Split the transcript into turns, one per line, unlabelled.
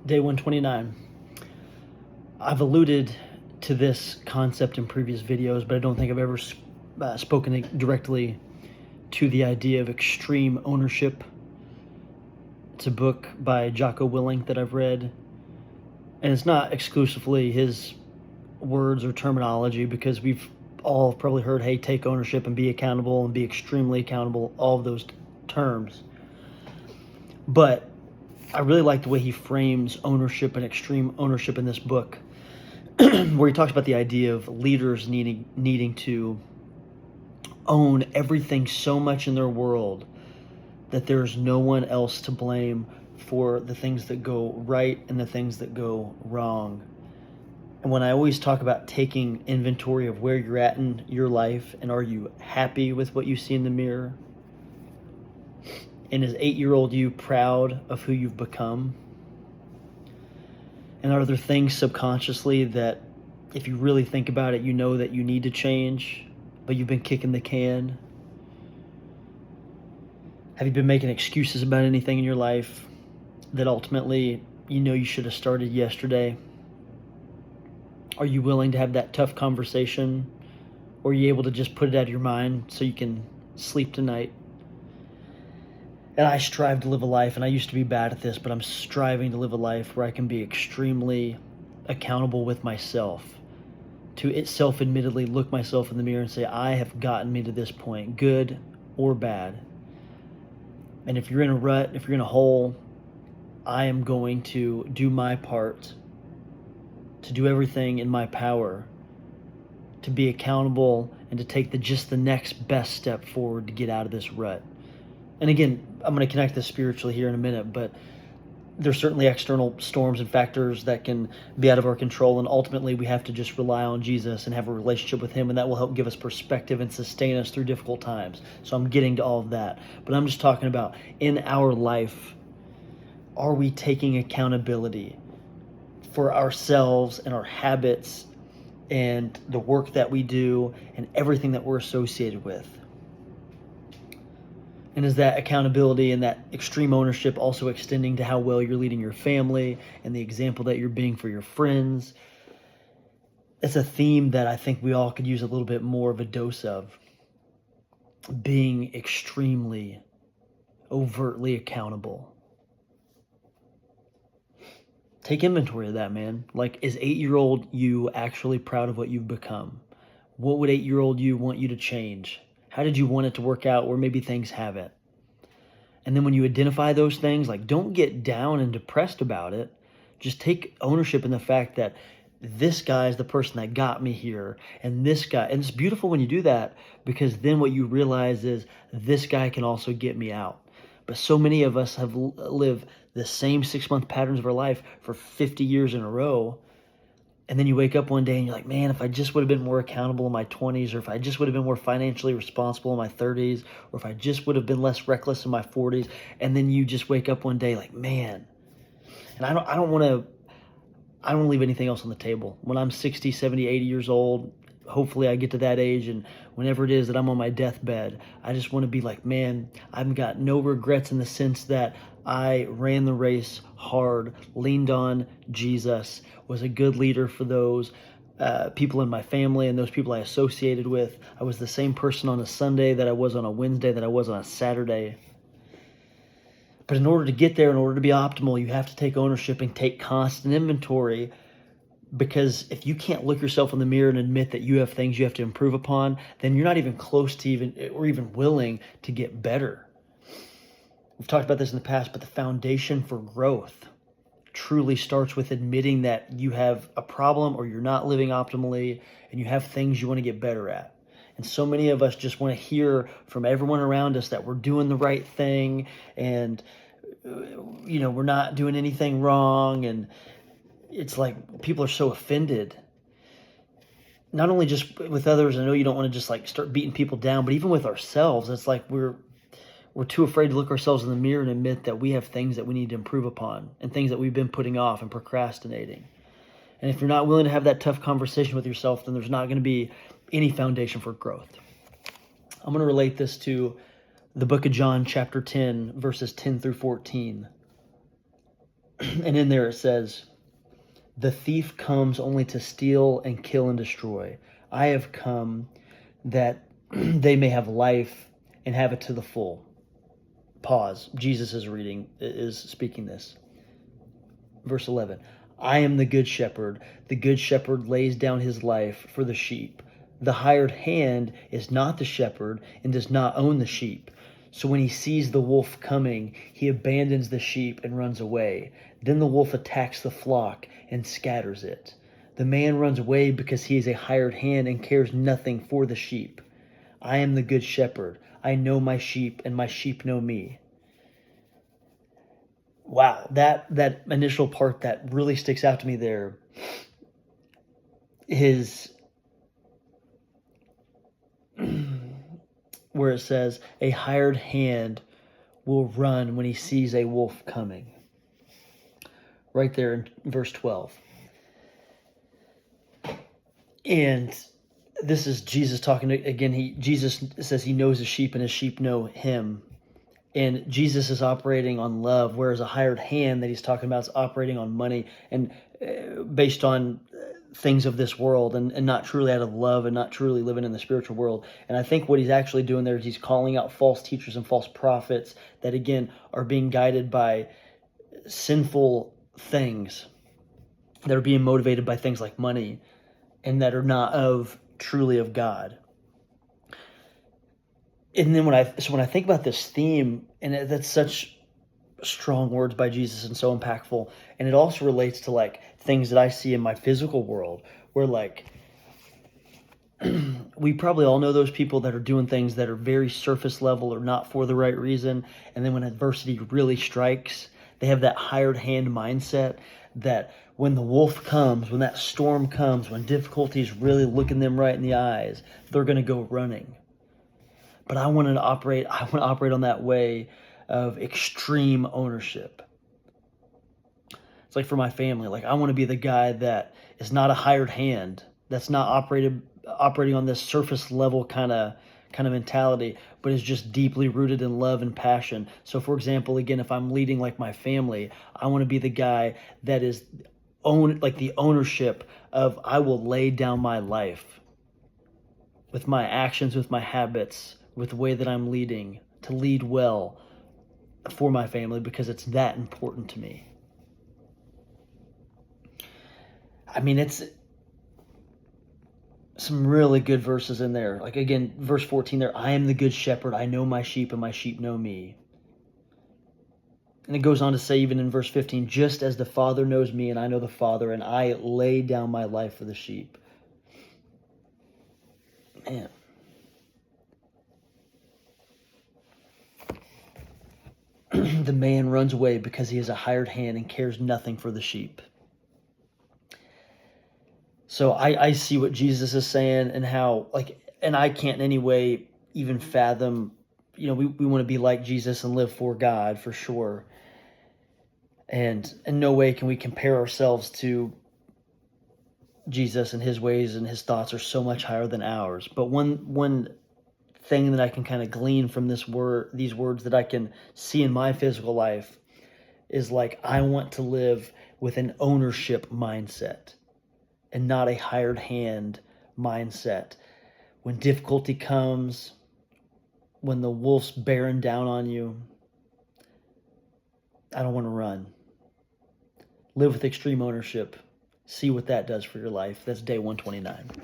Day 129. I've alluded to this concept in previous videos, but I don't think I've ever spoken directly to the idea of extreme ownership. It's a book by Jocko Willink that I've read, and it's not exclusively his words or terminology, because we've all probably heard, hey, take ownership and be accountable and be extremely accountable, all of those terms. But I really like the way he frames ownership and extreme ownership in this book, where he talks about the idea of leaders needing to own everything so much in their world that there's no one else to blame for the things that go right and the things that go wrong. And when I always talk about taking inventory of where you're at in your life, and are you happy with what you see in the mirror? And is 8-year-old you proud of who you've become? And are there things subconsciously that, if you really think about it, you know that you need to change, but you've been kicking the can? Have you been making excuses about anything in your life that ultimately you know you should have started yesterday? Are you willing to have that tough conversation? Or are you able to just put it out of your mind so you can sleep tonight? And I strive to live a life, and I used to be bad at this, but I'm striving to live a life where I can be extremely accountable with myself, to self-admittedly look myself in the mirror and say, I have gotten me to this point, good or bad. And if you're in a rut, if you're in a hole, I am going to do my part, to do everything in my power, to be accountable and to take just the next best step forward to get out of this rut. And again, I'm going to connect this spiritually here in a minute, but there's certainly external storms and factors that can be out of our control, and ultimately we have to just rely on Jesus and have a relationship with him, and that will help give us perspective and sustain us through difficult times. So I'm getting to all of that, but I'm just talking about in our life, are we taking accountability for ourselves and our habits and the work that we do and everything that we're associated with? And is that accountability and that extreme ownership also extending to how well you're leading your family and the example that you're being for your friends? It's a theme that I think we all could use a little bit more of a dose of. Being extremely, overtly accountable. Take inventory of that, man. Like, is 8-year-old you actually proud of what you've become? What would 8-year-old you want you to change? How did you want it to work out, or maybe things haven't? And then when you identify those things, like, don't get down and depressed about it. Just take ownership in the fact that this guy is the person that got me here, and this guy, and it's beautiful when you do that, because then what you realize is this guy can also get me out. But so many of us have lived the same 6-month patterns of our life for 50 years in a row. And then you wake up one day and you're like, man, if I just would have been more accountable in my 20s, or if I just would have been more financially responsible in my 30s, or if I just would have been less reckless in my 40s. And then you just wake up one day like, man, and I don't want to leave anything else on the table. When I'm 60, 70, 80 years old, hopefully I get to that age, and whenever it is that I'm on my deathbed, I just want to be like, man, I've got no regrets, in the sense that I ran the race hard, leaned on Jesus, was a good leader for those people in my family and those people I associated with. I was the same person on a Sunday that I was on a Wednesday, that I was on a Saturday. But in order to get there, in order to be optimal, you have to take ownership and take constant inventory. Because if you can't look yourself in the mirror and admit that you have things you have to improve upon, then you're not even close to even willing to get better. We've talked about this in the past, but the foundation for growth truly starts with admitting that you have a problem, or you're not living optimally, and you have things you want to get better at. And so many of us just want to hear from everyone around us that we're doing the right thing, and we're not doing anything wrong. And it's like people are so offended, not only just with others. I know you don't want to just like start beating people down, but even with ourselves, it's like we're too afraid to look ourselves in the mirror and admit that we have things that we need to improve upon, and things that we've been putting off and procrastinating. And if you're not willing to have that tough conversation with yourself, then there's not going to be any foundation for growth. I'm going to relate this to the book of John, chapter 10, verses 10 through 14. And in there it says, the thief comes only to steal and kill and destroy. I have come that they may have life and have it to the full. Pause. Jesus is speaking this. Verse 11. I am the good shepherd. The good shepherd lays down his life for the sheep. The hired hand is not the shepherd and does not own the sheep. So when he sees the wolf coming, he abandons the sheep and runs away. Then the wolf attacks the flock and scatters it. The man runs away because he is a hired hand and cares nothing for the sheep. I am the good shepherd. I know my sheep, and my sheep know me. Wow, that initial part that really sticks out to me there is where it says, a hired hand will run when he sees a wolf coming. Right there in verse 12. And this is Jesus talking again. Jesus says he knows his sheep and his sheep know him. And Jesus is operating on love, whereas a hired hand that he's talking about is operating on money and based on things of this world and not truly out of love and not truly living in the spiritual world. And I think what he's actually doing there is he's calling out false teachers and false prophets that, again, are being guided by sinful things, that are being motivated by things like money and that are not truly of God. And then when I think about this theme, and that's such strong words by Jesus and so impactful, and it also relates to like things that I see in my physical world, where like we probably all know those people that are doing things that are very surface level or not for the right reason, and then when adversity really strikes, they have that hired hand mindset that when the wolf comes, when that storm comes, when difficulty is really looking them right in the eyes, they're going to go running. But I want to operate on that way of extreme ownership. It's like for my family, like I want to be the guy that is not a hired hand, that's not operating on this surface level kind of mentality, but is just deeply rooted in love and passion. So for example, again, if I'm leading like my family, I want to be the guy that is the ownership of, I will lay down my life with my actions, with my habits, with the way that I'm leading, to lead well for my family because it's that important to me. I mean, it's some really good verses in there. Like again, verse 14 there, I am the good shepherd. I know my sheep and my sheep know me. And it goes on to say even in verse 15, just as the Father knows me and I know the Father, and I lay down my life for the sheep. Man. The man runs away because he is a hired hand and cares nothing for the sheep. So I see what Jesus is saying and how, like, and I can't in any way even fathom, we want to be like Jesus and live for God for sure. And in no way can we compare ourselves to Jesus and his ways, and his thoughts are so much higher than ours. But one thing that I can kind of glean from these words that I can see in my physical life is like, I want to live with an ownership mindset and not a hired hand mindset. When difficulty comes, when the wolf's bearing down on you, I don't want to run. Live with extreme ownership. See what that does for your life. That's day 129.